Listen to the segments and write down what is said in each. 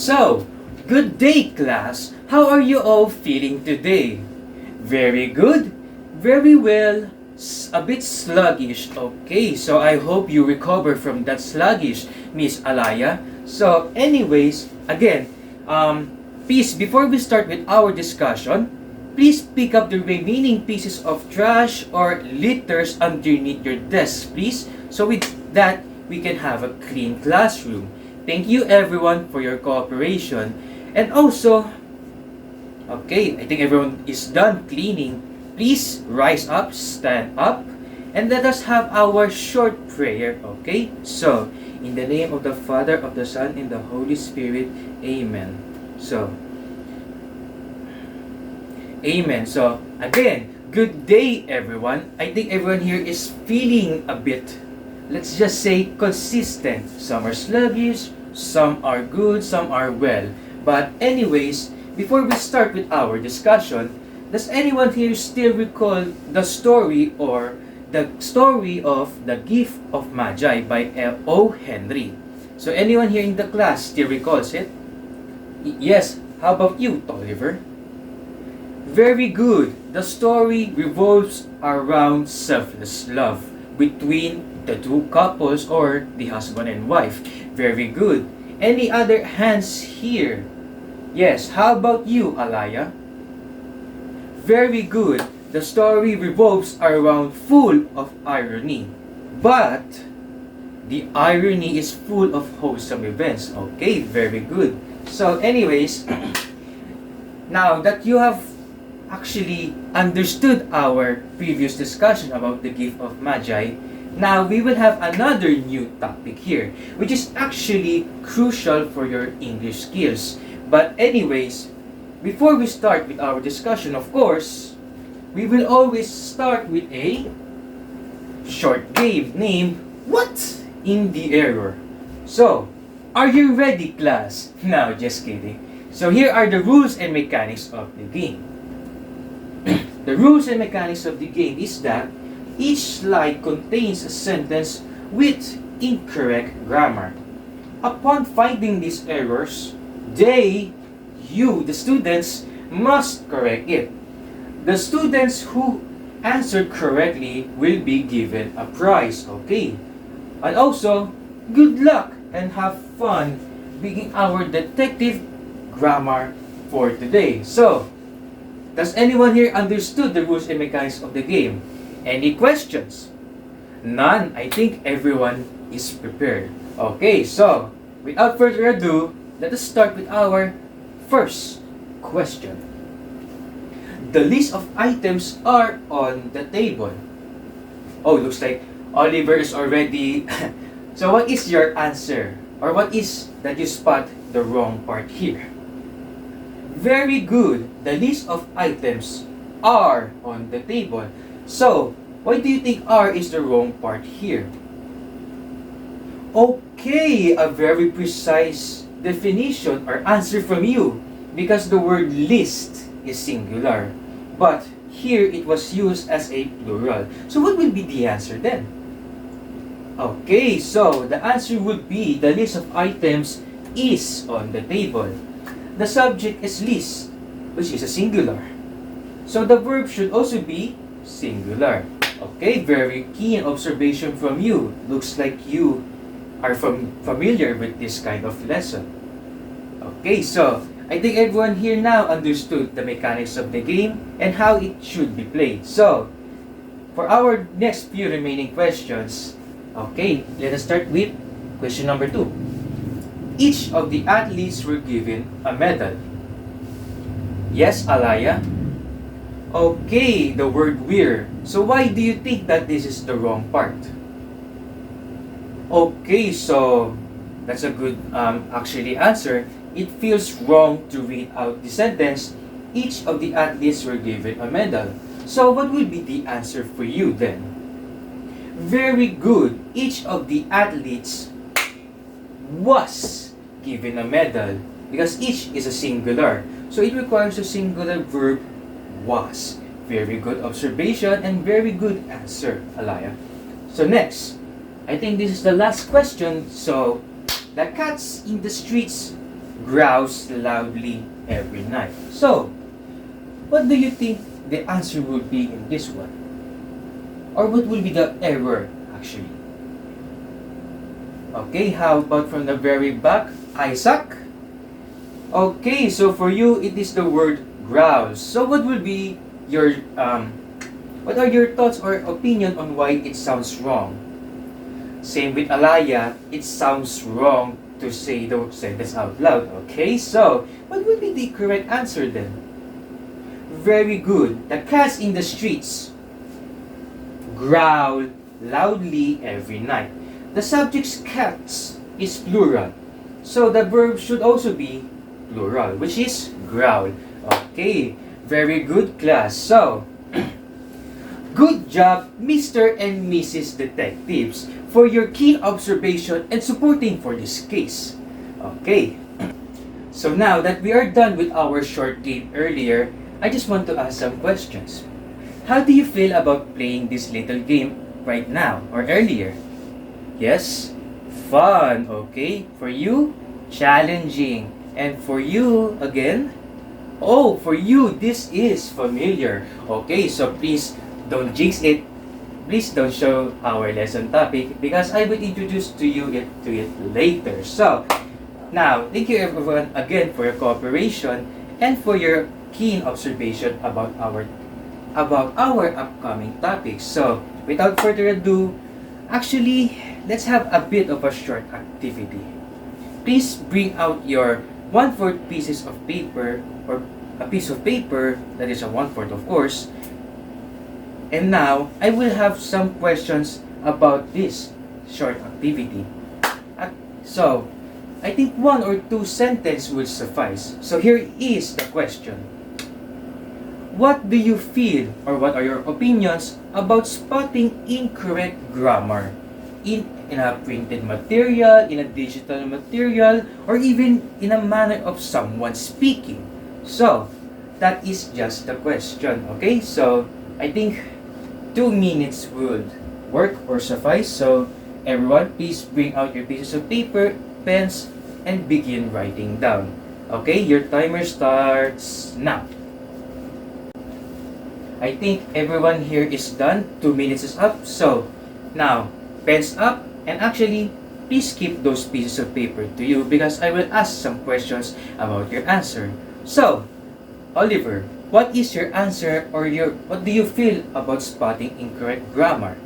So, good day class. How are you all feeling today? Very good? Very well? A bit sluggish. Okay, so I hope you recover from that sluggish, Miss Alaya. So, anyways, again, please, before we start with our discussion, please pick up the remaining pieces of trash or litters underneath your desk, please. So with that, we can have a clean classroom. Thank you everyone for your cooperation. And also, okay, I think everyone is done cleaning. Please rise up, stand up, and let us have our short prayer, okay? So, in the name of the Father, of the Son, and the Holy Spirit, Amen. So, Amen. So, again, good day everyone. I think everyone here is feeling a bit, let's just say, consistent. Some are sluggish, some are good, some are well. But anyways, before we start with our discussion, does anyone here still recall the story or the story of The Gift of Magi by O. Henry? So anyone here in the class still recalls it? Yes. How about you, Tolliver? Very good. The story revolves around selfless love between the two couples or the husband and wife. Very good. Any other hands here? Yes. How about you, Alaya? Very good. The story revolves around full of irony. But the irony is full of wholesome events. Okay, very good. So anyways, now that you have actually understood our previous discussion about the gift of Magi, now we will have another new topic here, which is actually crucial for your English skills. But anyways, before we start with our discussion, of course, we will always start with a short game named What in the Error? So, are you ready, class? No, just kidding. So here are the rules and mechanics of the game. The rules and mechanics of the game is that each slide contains a sentence with incorrect grammar. Upon finding these errors, you, the students, must correct it. The students who answered correctly will be given a prize, okay? And also, good luck and have fun being our detective grammar for today. So, does anyone here understood the rules and mechanics of the game? Any questions? None. I think everyone is prepared. Okay, so, without further ado, let us start with our first question. The list of items are on the table. Oh, looks like Oliver is already... So what is your answer? Or what is that you spot the wrong part here? Very good. The list of items are on the table. So, why do you think are is the wrong part here? Okay, a very precise definition or answer from you, because the word list is singular, but here it was used as a plural. So what will be the answer then? Okay, so the answer would be the list of items is on the table. The subject is list, which is a singular. So the verb should also be singular. Okay, very keen observation from you. Looks like you are familiar with this kind of lesson. Okay, so I think everyone here now understood the mechanics of the game and how it should be played. So, for our next few remaining questions, okay, let us start with question number 2. Each of the athletes were given a medal. Yes, Alaya? Okay, the word we're. So why do you think that this is the wrong part? Okay, so that's a good actually answer. It feels wrong to read out the sentence, each of the athletes were given a medal. So what will be the answer for you then? Very good. Each of the athletes was given a medal because each is a singular. So it requires a singular verb was. Very good observation and very good answer, Alaya. So next, I think this is the last question. So, the cats in the streets growls loudly every night. So, what do you think the answer would be in this one? Or what will be the error actually? Okay, how about from the very back, Isaac? Okay, so for you, it is the word growls. So what will be your, what are your thoughts or opinion on why it sounds wrong? Same with Alaya, it sounds wrong to say the sentence out loud. Okay, so what would be the correct answer then? Very good. The cats in the streets growl loudly every night. The subject's cats is plural. So the verb should also be plural, which is growl. Okay, very good class. So, good job, Mr. and Mrs. Detectives, for your keen observation and supporting for this case. Okay, so now that we are done with our short game earlier, I just want to ask some questions. How do you feel about playing this little game right now or earlier? Yes? Fun, okay? For you, challenging. And for you, again? Oh, for you, this is familiar. Okay, so please don't jinx it. Please don't show our lesson topic because I will introduce to it later. So, now, thank you everyone again for your cooperation and for your keen observation about our upcoming topics. So, without further ado, actually, let's have a bit of a short activity. Please bring out your 1/4 pieces of paper or a piece of paper that is a 1/4 of course. And now, I will have some questions about this short activity. So, I think 1 or 2 sentences will suffice. So here is the question. What do you feel or what are your opinions about spotting incorrect grammar in a printed material, in a digital material, or even in a manner of someone speaking? So, that is just the question, okay? So, I think 2 minutes would work or suffice. So, everyone, please bring out your pieces of paper, pens, and begin writing down. Okay, your timer starts now. I think everyone here is done. 2 minutes is up. So, now, pens up. And actually, please keep those pieces of paper to you because I will ask some questions about your answer. So, Oliver, what is your answer or what do you feel about spotting incorrect grammar?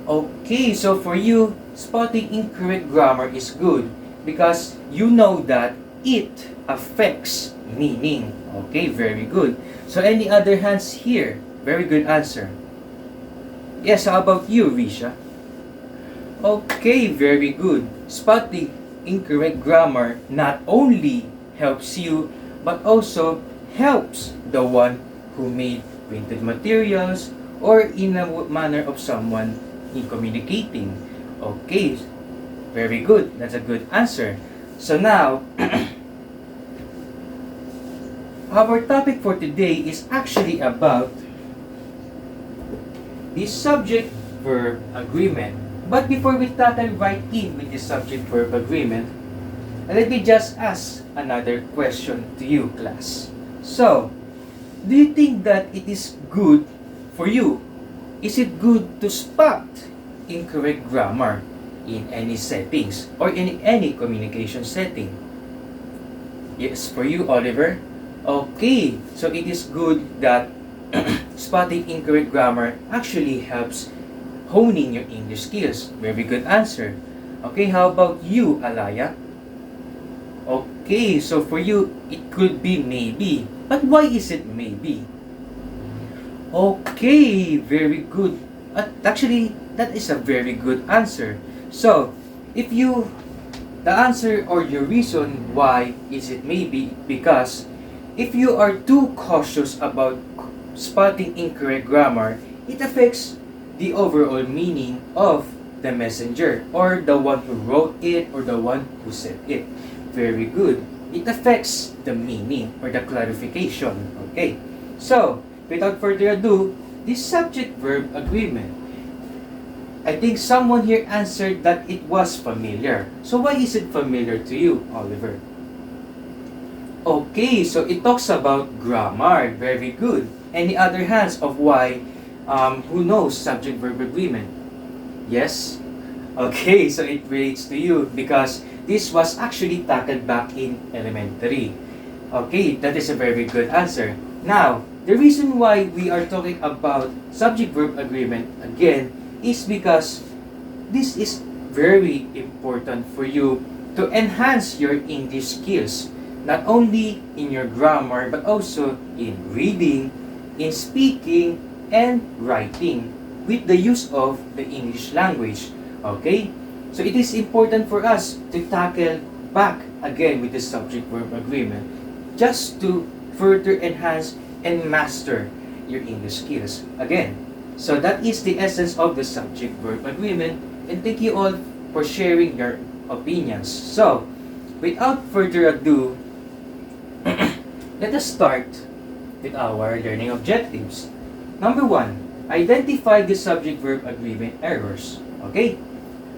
Okay, so for you, spotting incorrect grammar is good because you know that it affects meaning. Okay, very good. So any other hands here? Very good answer. Yes, how about you, Risha? Okay, very good. Spotting incorrect grammar not only helps you, but also helps the one who made printed materials or in a manner of someone in communicating. Okay, very good. That's a good answer. So now, our topic for today is actually about the subject-verb agreement. But before we tackle right in with the subject-verb agreement, let me just ask another question to you, class. So, do you think that it is good for you? Is it good to spot incorrect grammar in any settings or in any communication setting? Yes, for you, Oliver. Okay, so it is good that spotting incorrect grammar actually helps honing your English skills. Very good answer. Okay, how about you, Alaya? Okay, so for you, it could be maybe. But why is it maybe? Okay, very good. Actually, that is a very good answer. So, if you, the answer or your reason why is it maybe, because if you are too cautious about spotting incorrect grammar, it affects the overall meaning of the messenger or the one who wrote it or the one who said it. Very good. It affects the meaning or the clarification. Okay. So, without further ado, this subject-verb agreement. I think someone here answered that it was familiar. So why is it familiar to you, Oliver? Okay, so it talks about grammar. Very good. Any other hands of why, who knows subject-verb agreement? Yes? Okay, so it relates to you because this was actually tackled back in elementary. Okay, that is a very good answer. Now, the reason why we are talking about subject-verb agreement again is because this is very important for you to enhance your English skills, not only in your grammar but also in reading, in speaking, and writing with the use of the English language. Okay? So it is important for us to tackle back again with the subject-verb agreement just to further enhance and master your English skills again. So that is the essence of the subject-verb agreement, and thank you all for sharing your opinions. So, without further ado, let us start with our learning objectives. Number 1, identify the subject-verb agreement errors. Okay?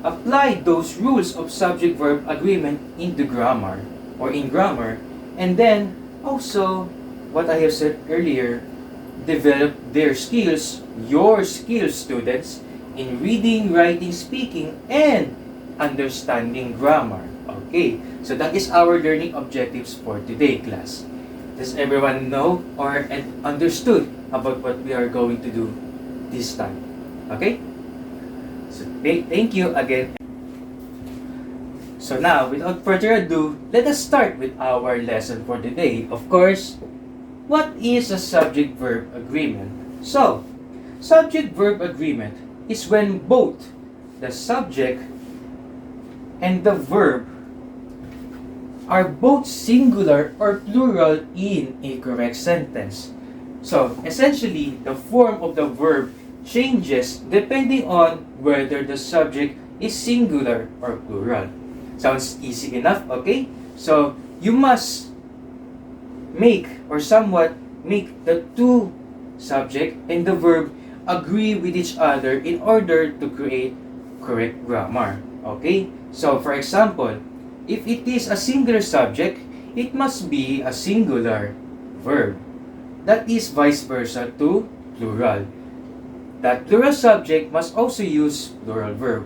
Apply those rules of subject-verb agreement in the grammar or in grammar, and then also what I have said earlier, develop their skills, your skills, students, in reading, writing, speaking, and understanding grammar. Okay, so that is our learning objectives for today, class. Does everyone know or understood about what we are going to do this time? Okay? So thank you again. So now, without further ado, let us start with our lesson for today. Of course, what is a subject-verb agreement? So, subject-verb agreement is when both the subject and the verb are both singular or plural in a correct sentence. So, essentially, the form of the verb changes depending on whether the subject is singular or plural. Sounds easy enough, okay? So, you must make or somewhat make the two subject and the verb agree with each other in order to create correct grammar. Okay? So, for example, if it is a singular subject, it must be a singular verb. That is vice versa to plural. That plural subject must also use plural verb.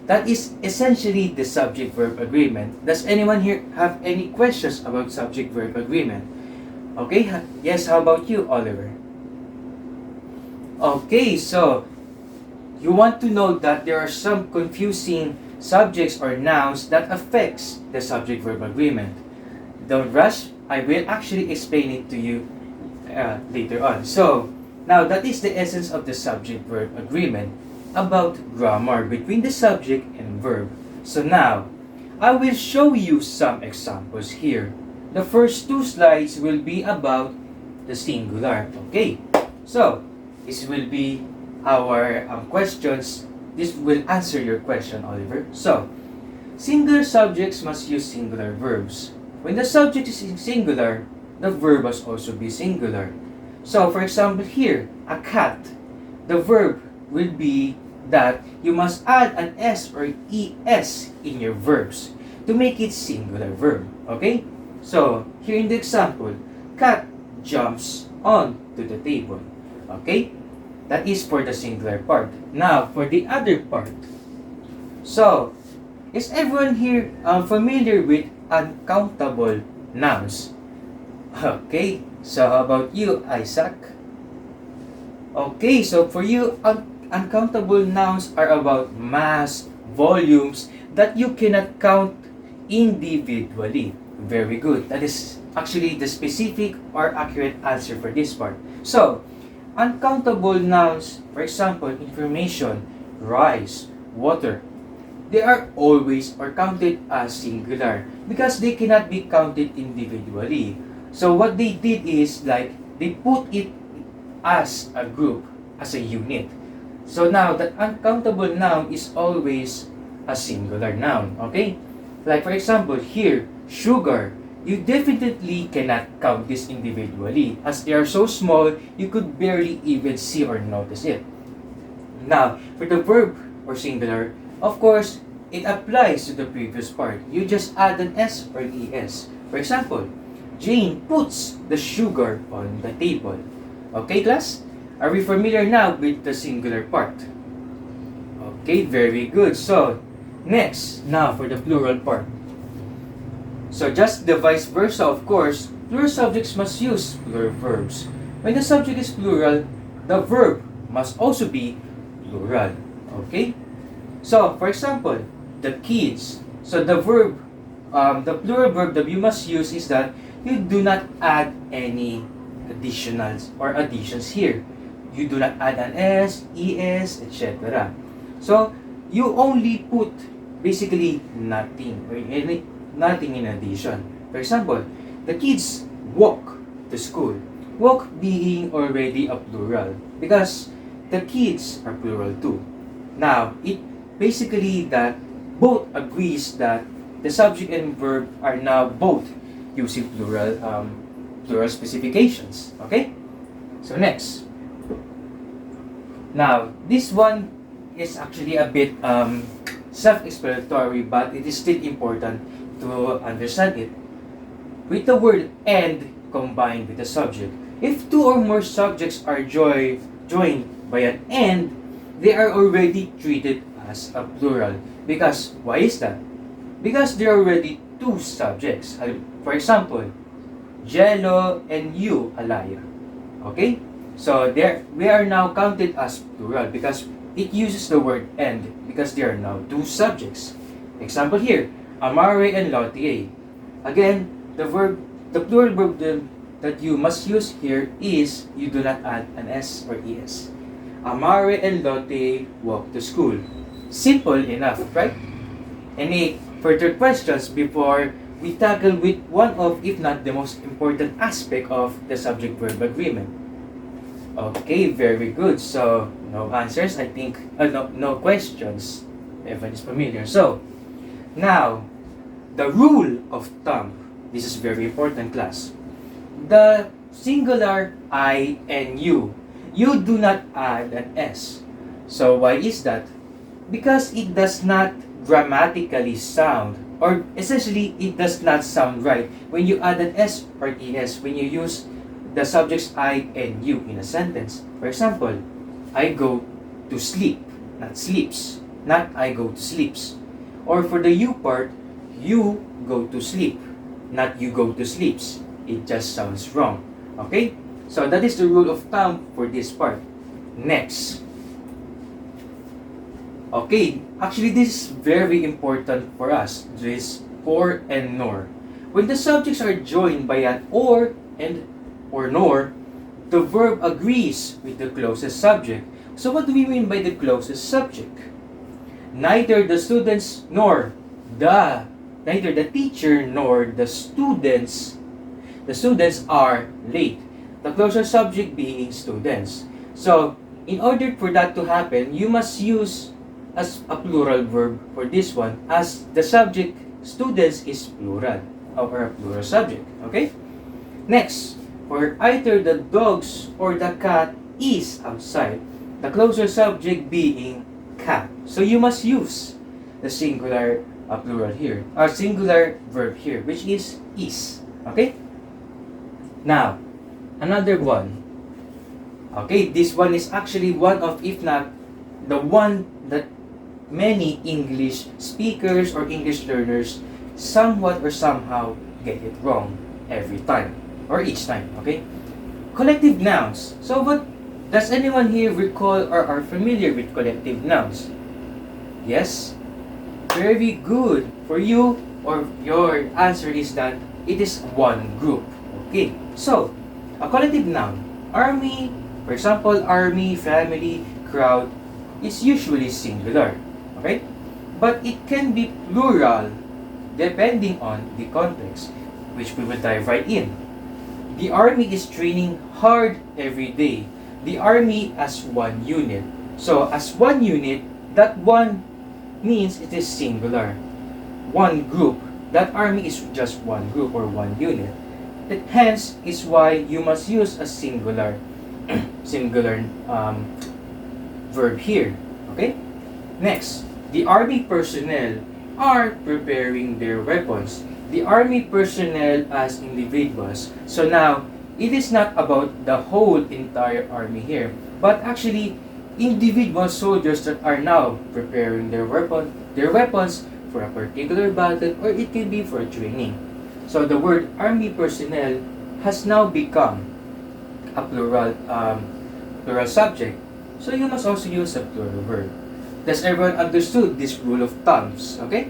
That is essentially the subject-verb agreement. Does anyone here have any questions about subject-verb agreement? Okay, yes, how about you, Oliver? Okay, so you want to know that there are some confusing subjects or nouns that affects the subject-verb agreement. Don't rush, I will actually explain it to you later on. So, now that is the essence of the subject-verb agreement about grammar between the subject and verb. So now, I will show you some examples here. The first two slides will be about the singular. Okay, so this will be our questions. This will answer your question, Oliver. So, singular subjects must use singular verbs. When the subject is singular, the verb must also be singular. So, for example here, a cat. The verb will be that you must add an S or ES in your verbs to make it singular verb. Okay? So, here in the example, cat jumps on to the table. Okay? That is for the singular part. Now, for the other part. So, is everyone here familiar with uncountable nouns? Okay, so how about you, Isaac? Okay, so for you, uncountable nouns are about mass, volumes that you cannot count individually. Very good. That is actually the specific or accurate answer for this part. So, uncountable nouns, for example, information, rice, water, they are always or counted as singular because they cannot be counted individually. So what they did is like they put it as a group, as a unit. So now that uncountable noun is always a singular noun, okay? Like for example here, sugar. You definitely cannot count this individually as they are so small you could barely even see or notice it. Now, for the verb or singular, of course, it applies to the previous part. You just add an S or an ES. For example, Jane puts the sugar on the table. Okay, class? Are we familiar now with the singular part? Okay, very good. So, next, now for the plural part. So, just the vice versa, of course, plural subjects must use plural verbs. When the subject is plural, the verb must also be plural. Okay? So, for example, the kids. So, the plural verb that you must use is that you do not add any additionals or additions here. You do not add an s, es, etc. So, you only put basically nothing or nothing in addition. For example, the kids walk to school. Walk being already a plural because the kids are plural too. Now, it basically that both agrees that the subject and verb are now both using plural specifications. Okay? So next. Now, this one is actually a bit self-explanatory, but it is still important to understand it. With the word and combined with the subject, if two or more subjects are joined by an and, they are already treated as a plural. Because, why is that? Because there are already two subjects. For example, Jello and you, Alaya. Okay? So, there we are now counted as plural because it uses the word and because there are now two subjects. Example here, Amare and Lottie. Again, the plural verb that you must use here is you do not add an s or es. Amare and Lottie walk to school. Simple enough, right? Any further questions before we tackle with one of, if not the most important aspect of the subject-verb agreement? Okay, very good. So, no answers, I think, no questions. Everyone is familiar. So, now, the rule of thumb. This is very important, class. The singular I and you do not add an S. So, why is that? Because it does not grammatically sound, or essentially, it does not sound right when you add an S or ES when you use the subjects I and you in a sentence. For example, I go to sleep, not sleeps, not I go to sleeps. Or for the you part, you go to sleep, not you go to sleeps. It just sounds wrong. Okay? So that is the rule of thumb for this part. Next. Okay, actually this is very important for us. This or and nor. When the subjects are joined by an or and or nor, the verb agrees with the closest subject. So what do we mean by the closest subject? Neither the teacher nor the students are late. The closest subject being students. So, in order for that to happen, you must use as a plural verb for this one, as the subject students is plural or a plural subject. Okay? Next, for either the dogs or the cat is outside, the closer subject being cat. So you must use the singular plural here, or singular verb here, which is. Okay? Now, another one. Okay, this one is actually one of, if not the one that many English speakers or English learners somewhat or somehow get it wrong every time or each time. Okay? Collective nouns. So what does anyone here recall or are familiar with collective nouns? Yes? Very good. For you, or your answer is that it is one group. Okay. So, a collective noun. Army, for example, army, family, crowd, is usually singular. Okay? But it can be plural depending on the context, which we will dive right in. The army is training hard every day. The army as one unit. So, as one unit, that one means it is singular. One group. That army is just one group or one unit. That hence is why you must use a singular verb here. Okay? Next, the army personnel are preparing their weapons. the army personnel as individuals. So now, it is not about the whole entire army here, but actually individual soldiers that are now preparing their weapons for a particular battle, or it can be for training. So the word army personnel has now become a plural subject. So you must also use a plural word. Does everyone understood this rule of thumbs? Okay.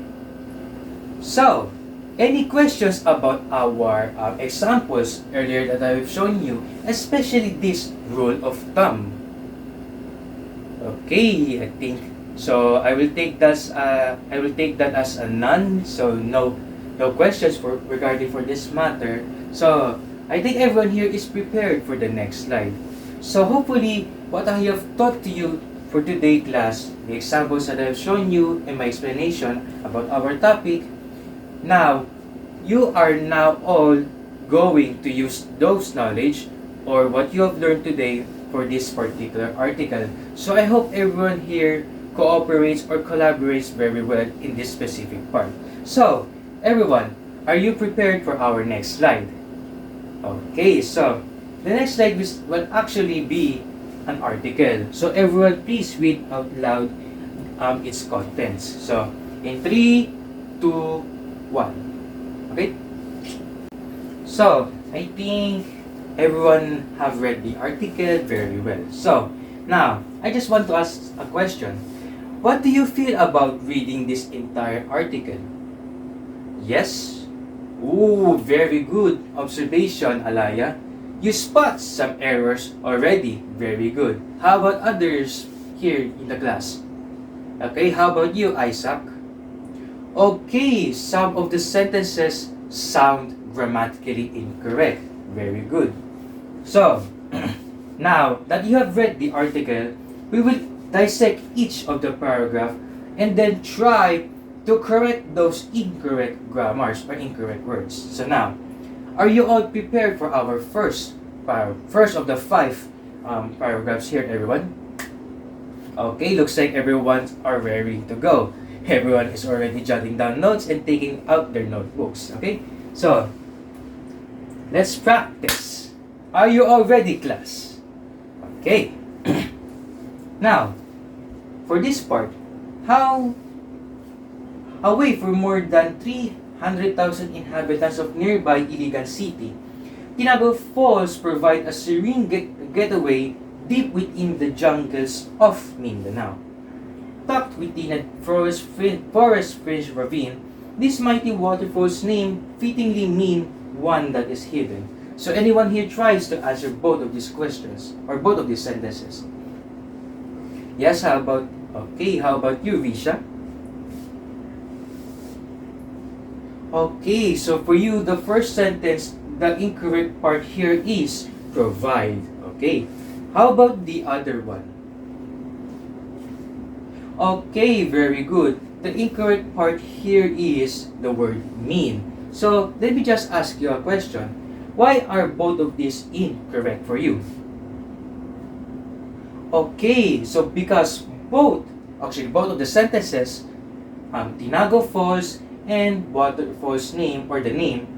So, any questions about our examples earlier that I've shown you, especially this rule of thumb? Okay, I think so. I will take that as a none. So no questions for regarding for this matter. So I think everyone here is prepared for the next slide. So hopefully, what I have taught to you for today class, the examples that I've shown you and my explanation about our topic. Now, you are now all going to use those knowledge or what you have learned today for this particular article. So I hope everyone here cooperates or collaborates very well in this specific part. So, everyone, are you prepared for our next slide? Okay, so the next slide will actually be an article. So everyone, please read out loud its contents. So, in 3, 2, 1. Okay? So, I think everyone have read the article very well. So, now, I just want to ask a question. What do you feel about reading this entire article? Yes? Ooh, very good observation, Alaya. You spot some errors already. Very good. How about others here in the class? Okay, how about you, Isaac? Okay, some of the sentences sound grammatically incorrect. Very good. So, now that you have read the article, we will dissect each of the paragraph and then try to correct those incorrect grammars or incorrect words. So now, are you all prepared for our first of the 5 paragraphs here, everyone? Okay, looks like everyone are ready to go. Everyone is already jotting down notes and taking out their notebooks. Okay, so let's practice. Are you all ready, class? Okay. Now, for this part, how away from more than 300,000 inhabitants of nearby Iligan City, Tinago Falls provide a serene getaway deep within the jungles of Mindanao. Tucked within a forest-fringed ravine, this mighty waterfall's name fittingly mean one that is hidden. So anyone here tries to answer both of these questions or both of these sentences? Yes, how about you, Risha? Okay, so for you, the first sentence, the incorrect part here is provide. Okay, how about the other one? Okay, very good. The incorrect part here is the word mean. So, let me just ask you a question. Why are both of these incorrect for you? Okay, so because both of the sentences, Tinago Falls and waterfall's name or the name,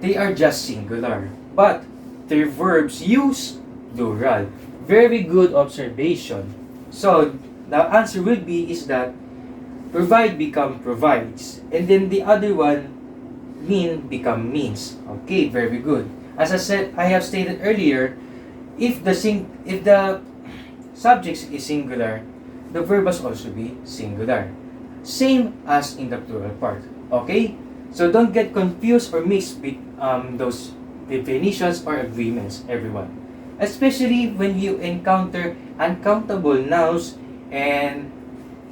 they are just singular. But their verbs use plural. Very good observation. So, the answer would be is that provide become provides. And then the other one, mean become means. Okay, very good. As I have stated earlier, if the subject is singular, the verb must also be singular. Same as in the plural part. Okay? So don't get confused or mixed with those definitions or agreements, everyone. Especially when you encounter uncountable nouns and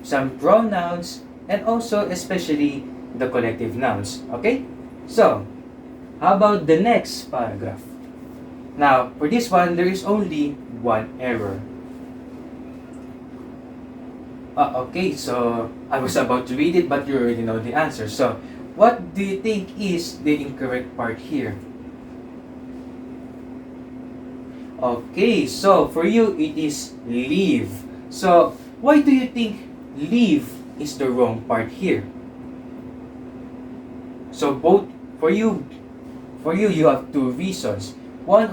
some pronouns and also especially the collective nouns. Okay? So, how about the next paragraph? Now, for this one, there is only one error. Okay, so I was about to read it, but you already know the answer. So, what do you think is the incorrect part here? Okay, so for you, it is leave. So, why do you think leave is the wrong part here? So, both For you, you have two reasons. One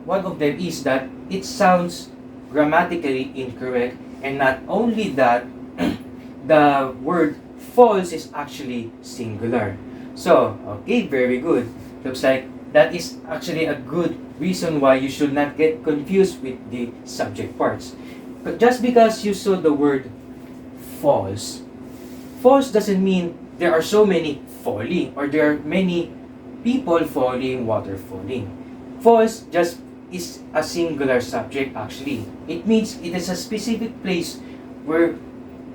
of them is that it sounds grammatically incorrect, and not only that, the word false is actually singular. So, okay, very good. Looks like that is actually a good reason why you should not get confused with the subject parts. But just because you saw the word false, false doesn't mean there are so many falling or there are many people falling, water falling. False just is a singular subject actually. It means it is a specific place where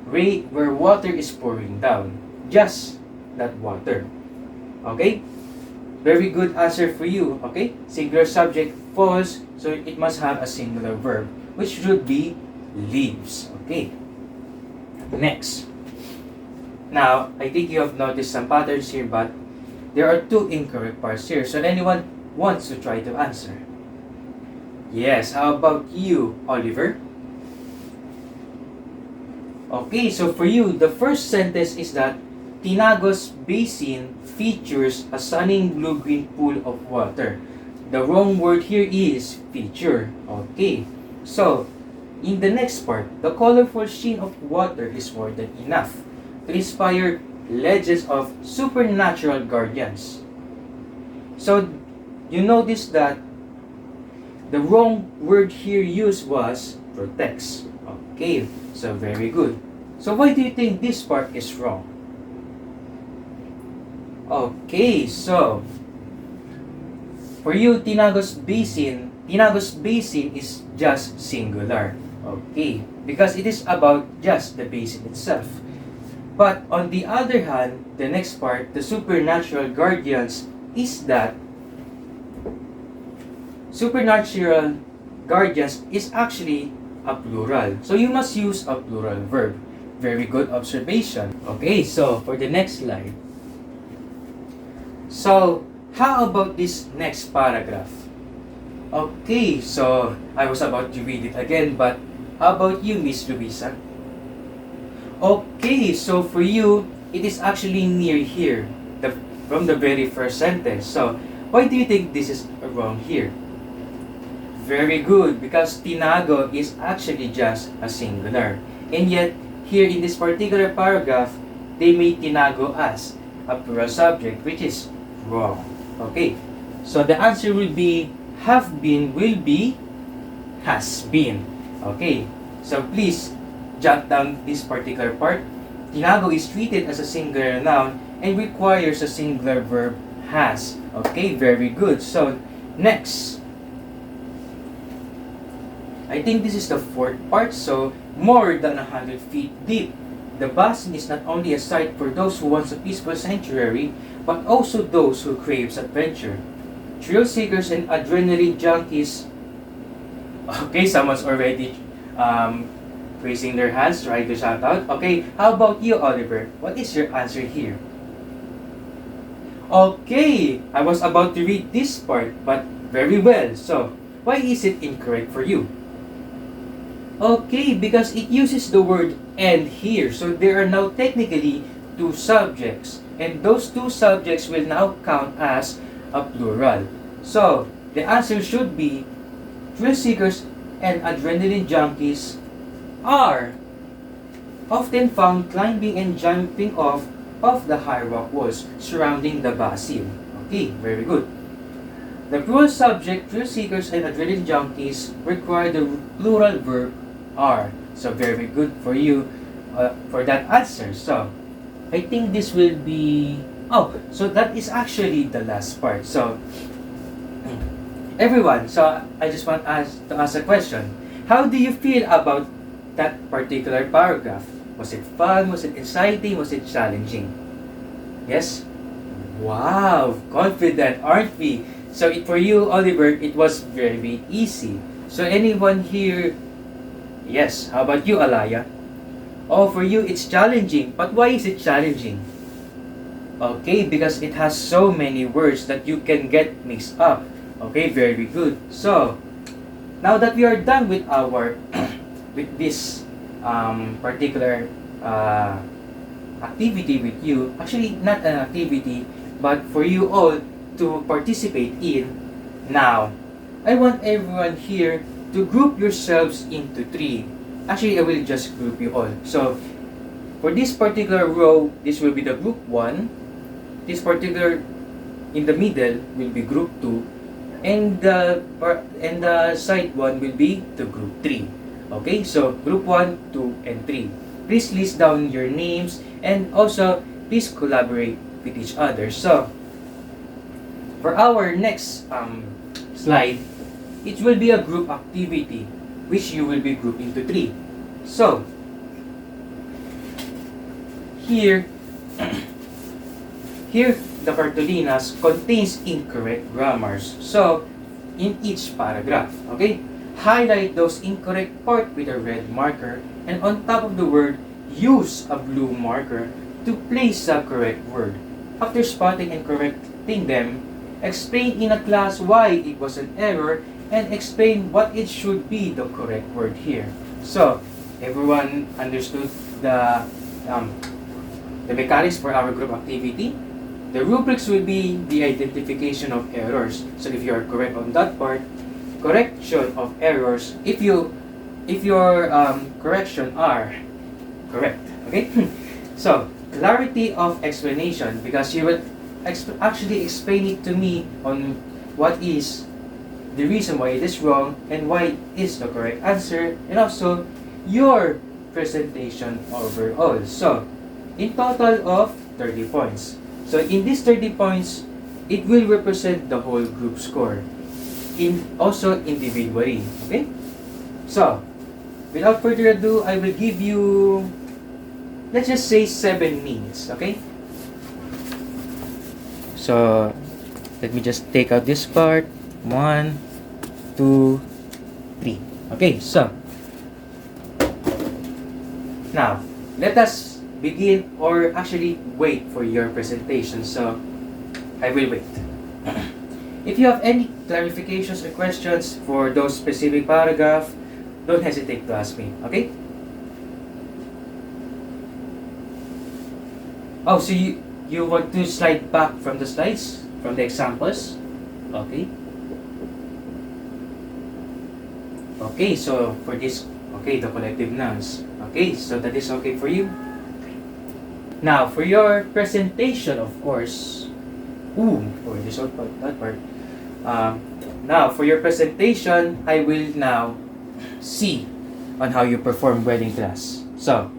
where water is pouring down. Just that water. Okay? Very good answer for you. Okay? Singular subject, false. So it must have a singular verb, which should be leaves. Okay? Next. Now, I think you have noticed some patterns here, but there are two incorrect parts here. So anyone wants to try to answer? Yes, how about you, Oliver? Okay, so for you, the first sentence is that Tinagos Basin features a stunning blue-green pool of water. The wrong word here is feature. Okay, so in the next part, the colorful sheen of water is more than enough to inspire legends of supernatural guardians. So you notice that the wrong word here used was protects. Okay, so very good. So why do you think this part is wrong? Okay, so for you, Tinagos Basin is just singular. Okay, because it is about just the basin itself. But on the other hand, the next part, the supernatural guardians, is that supernatural guardians is actually a plural. So you must use a plural verb. Very good observation. Okay, so for the next slide. So, how about this next paragraph? Okay, so I was about to read it again, but how about you, Miss Luisa? Okay, so for you, it is actually near here, from the very first sentence. So, why do you think this is wrong here? Very good, because tinago is actually just a singular. And yet, here in this particular paragraph, they made tinago as a plural subject, which is wrong. Okay, so the answer will be have been, will be, has been. Okay, so please jot down this particular part. Tinago is treated as a singular noun and requires a singular verb has. Okay, very good. So, next. I think this is the fourth part. So, more than 100 feet deep. The basin is not only a site for those who want a peaceful sanctuary, but also those who craves adventure. Thrill seekers and adrenaline junkies. Okay, someone's already raising their hands, trying to shout out. Okay, how about you, Oliver? What is your answer here? Okay, I was about to read this part, but very well. So, why is it incorrect for you? Okay, because it uses the word and here. So, there are now technically two subjects. And those two subjects will now count as a plural. So, the answer should be thrill seekers and adrenaline junkies are often found climbing and jumping off of the high rock walls surrounding the basin. Okay, very good. The plural subject, thrill seekers and adrenaline junkies, require the plural verb are. So very good for you for that answer. So I think this will be... Oh, so that is actually the last part. So everyone, so I just want to ask a question. How do you feel about that particular paragraph? Was it fun? Was it exciting? Was it challenging? Yes? Wow, confident, aren't we? So for you, Oliver, it was very easy. So anyone here? Yes. How about you, Alaya? Oh, for you, it's challenging. But why is it challenging? Okay, because it has so many words that you can get mixed up. Okay, very good. So, now that we are done with our with this particular activity with you, actually not an activity, but for you all to participate in. Now, I want everyone here to group yourselves into three. Actually, I will just group you all. So, for this particular row, this will be the group 1. This particular in the middle will be group 2. And the side one will be the group 3. Okay, so group 1, 2, and 3. Please list down your names and also please collaborate with each other. So, for our next slide, it will be a group activity which you will be grouped into 3. So, here the cartulinas contains incorrect grammars. So, in each paragraph, okay? Highlight those incorrect part with a red marker, and on top of the word, use a blue marker to place the correct word. After spotting and correcting them, explain in a class why it was an error and explain what it should be the correct word here. So, everyone understood the mechanics for our group activity. The rubrics will be the identification of errors. So if you are correct on that part, correction of errors if your correction are correct. Okay. So clarity of explanation, because you will actually explain it to me on what is the reason why it is wrong and why is the correct answer, and also your presentation overall. So in total of 30 points. So in these 30 points, it will represent the whole group score, also individually. Okay? So, without further ado, I will give you, let's just say 7 minutes. Okay? So, let me just take out this part. 1, 2, 3. Okay, so now let us begin, or actually wait for your presentation. So I will wait. If you have any clarifications or questions for those specific paragraph, don't hesitate to ask me. Okay? Oh, so you want to slide back from the slides, from the examples? Okay. Okay, so for this, okay, the collective nouns. Okay, so that is okay for you. Now, for your presentation, of course, for this that part. Now, for your presentation, I will now see on how you perform well in class. So,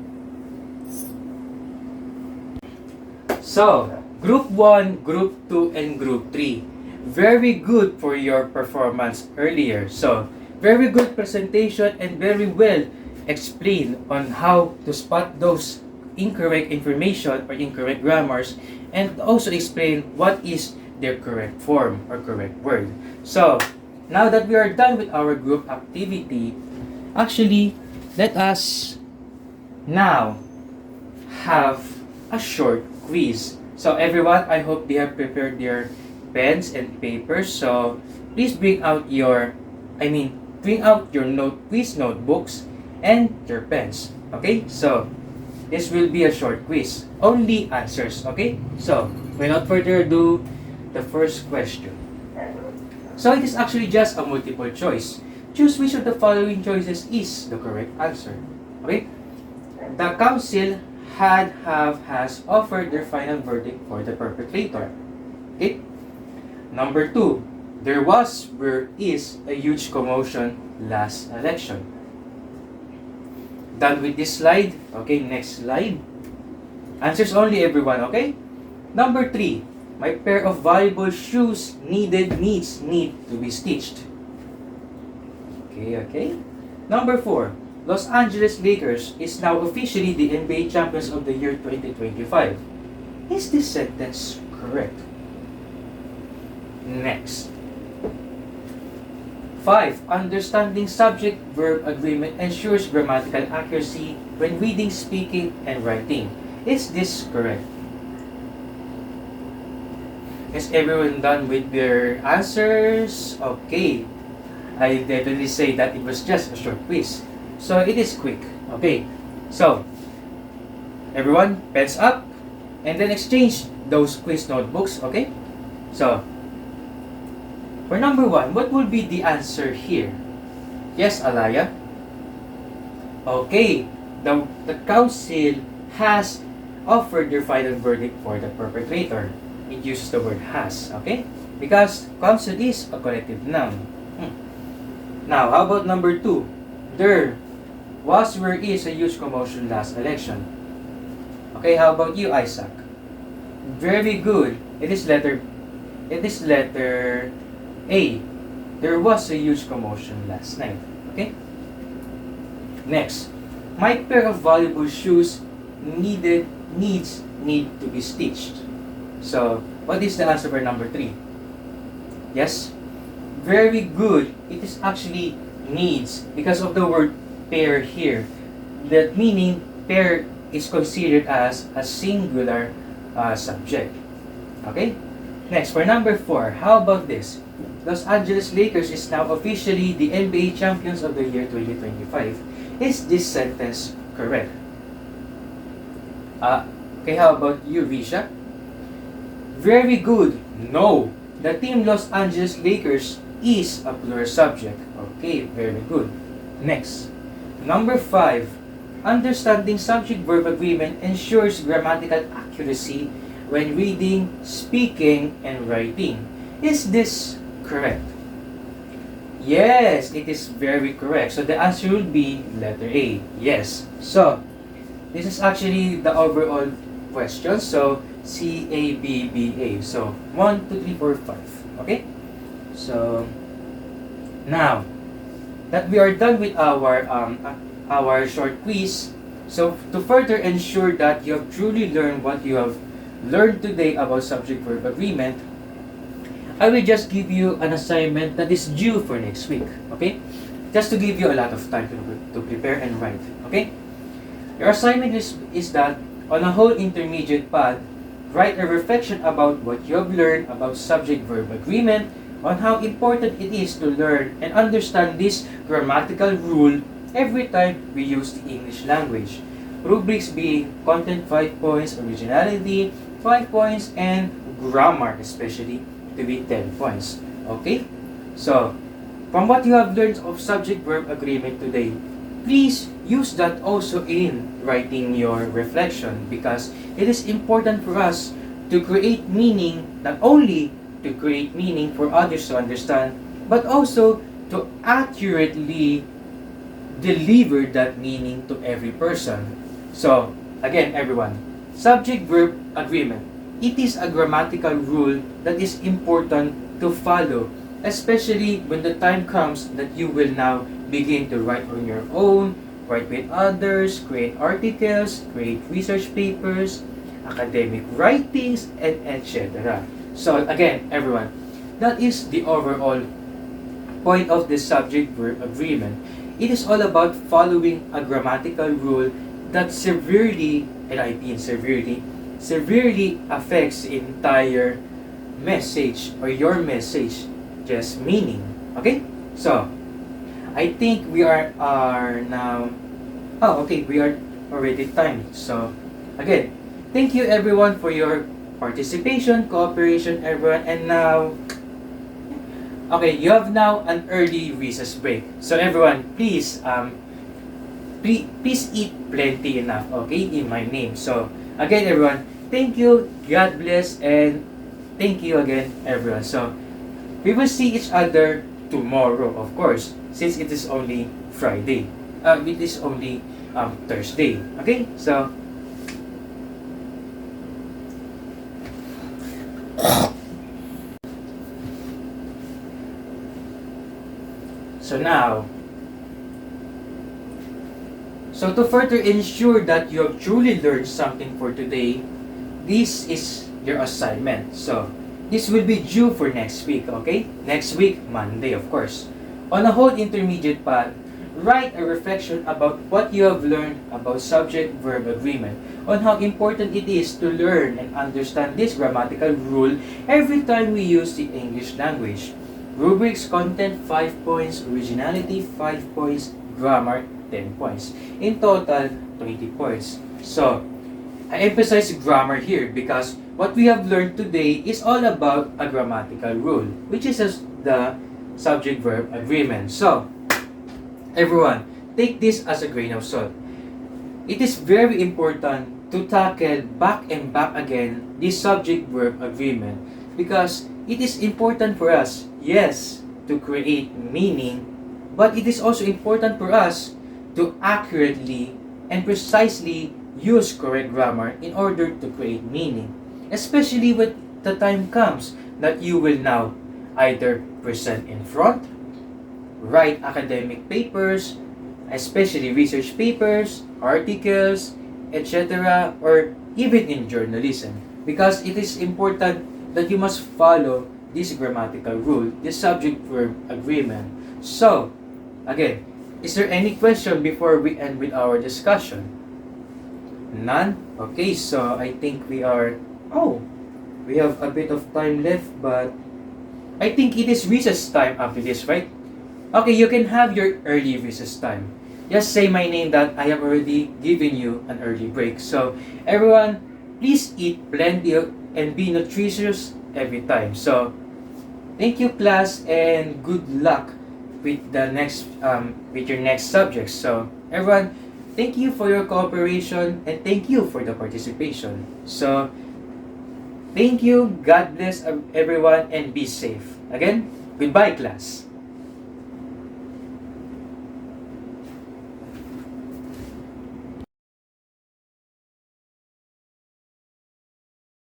Group 1, Group 2, and Group 3. Very good for your performance earlier. So, very good presentation and very well explained on how to spot those incorrect information or incorrect grammars, and also explain what is their correct form or correct word. So, now that we are done with our group activity, actually, let us now have a short quiz. So everyone, I hope they have prepared their pens and papers. So please bring out your quiz notebooks and your pens. Okay, so this will be a short quiz. Only answers, okay? So, without further ado, the first question. So, it is actually just a multiple choice. Choose which of the following choices is the correct answer. Okay? The council has offered their final verdict for the perpetrator. Okay? Number 2, there is a huge commotion last election. Done with this slide. Okay, next slide. Answers only, everyone, okay? Number 3, my pair of valuable shoes need to be stitched. Okay. Number 4, Los Angeles Lakers is now officially the NBA champions of the year 2025. Is this sentence correct? Next. 5. Understanding subject-verb agreement ensures grammatical accuracy when reading, speaking, and writing. Is this correct? Is everyone done with their answers? Okay. I definitely say that it was just a short quiz. So it is quick. Okay. So, everyone, pens up, and then exchange those quiz notebooks, okay? So, for number 1, what will be the answer here? Yes, Alaya? Okay, the council has offered their final verdict for the perpetrator. It uses the word has, okay? Because council is a collective noun. Now, how about number 2? There is a huge commotion last election. Okay, how about you, Isaac? Very good. It is letter A. There was a huge commotion last night. Okay? Next, my pair of valuable shoes needs to be stitched. So, what is the answer for number 3? Yes? Very good. It is actually needs because of the word pair here. That meaning pair is considered as a singular subject. Okay? Next, for number 4, how about this? Los Angeles Lakers is now officially the NBA champions of the year 2025. Is this sentence correct? Okay, how about you, Risha? Very good. No. The team Los Angeles Lakers is a plural subject. Okay, very good. Next. Number 5. Understanding subject-verb agreement ensures grammatical accuracy when reading, speaking, and writing. Is this correct? Yes, it is very correct. So the answer will be letter A. Yes. So, this is actually the overall question. So, C, A, B, B, A. So, 1, 2, 3, 4, 5. Okay? So, now, that we are done with our short quiz, so to further ensure that you have truly learned what you have learned today about subject-verb agreement, I will just give you an assignment that is due for next week, okay? Just to give you a lot of time to prepare and write, okay? Your assignment is that on a whole intermediate path, write a reflection about what you have learned about subject-verb agreement, on how important it is to learn and understand this grammatical rule every time we use the English language. Rubrics being content 5 points, originality 5 points, and grammar especially to be 10 points. Okay? So, from what you have learned of subject-verb agreement today, please use that also in writing your reflection because it is important for us to create meaning, not only to create meaning for others to understand, but also to accurately deliver that meaning to every person. So, again everyone, subject-verb agreement. It is a grammatical rule that is important to follow, especially when the time comes that you will now begin to write on your own, write with others, create articles, create research papers, academic writings, and etc. So again, everyone, that is the overall point of this subject-verb agreement. It is all about following a grammatical rule that severely, and I mean severely affects the entire message or your message, just meaning. Okay? So, I think we are now, we are already timed. So, again, thank you everyone for your participation, cooperation, everyone. And now, okay, you have now an early recess break. So everyone, please eat plenty enough, okay, in my name. So, again everyone, thank you, God bless, and thank you again everyone. So, we will see each other tomorrow, of course, since it is only Friday. It is only Thursday. Okay? So, now, so to further ensure that you have truly learned something for today, this is your assignment. So, this will be due for next week, okay? Next week, Monday, of course. On a whole intermediate path, write a reflection about what you have learned about subject-verb agreement, on how important it is to learn and understand this grammatical rule every time we use the English language. Rubrics, content 5 points, originality 5 points, grammar 10 points. In total, 20 points. So, I emphasize grammar here because what we have learned today is all about a grammatical rule, which is the subject-verb agreement. So, everyone, take this as a grain of salt. It is very important to tackle back and back again this subject-verb agreement because it is important for us, yes, to create meaning, but it is also important for us to accurately and precisely use correct grammar in order to create meaning, especially when the time comes that you will now either present in front, write academic papers, especially research papers, articles, etc., or even in journalism. Because it is important that you must follow this grammatical rule, this subject-verb agreement. So, again, is there any question before we end with our discussion? None? Okay, so I think we have a bit of time left, but I think it is recess time after this, right? Okay, you can have your early recess time. Just say my name that I have already given you an early break. So, everyone, please eat plenty and be nutritious every time. So, thank you class and good luck with with your next subject. So, everyone, thank you for your cooperation and thank you for the participation. So, thank you, God bless everyone and be safe. Again, goodbye class.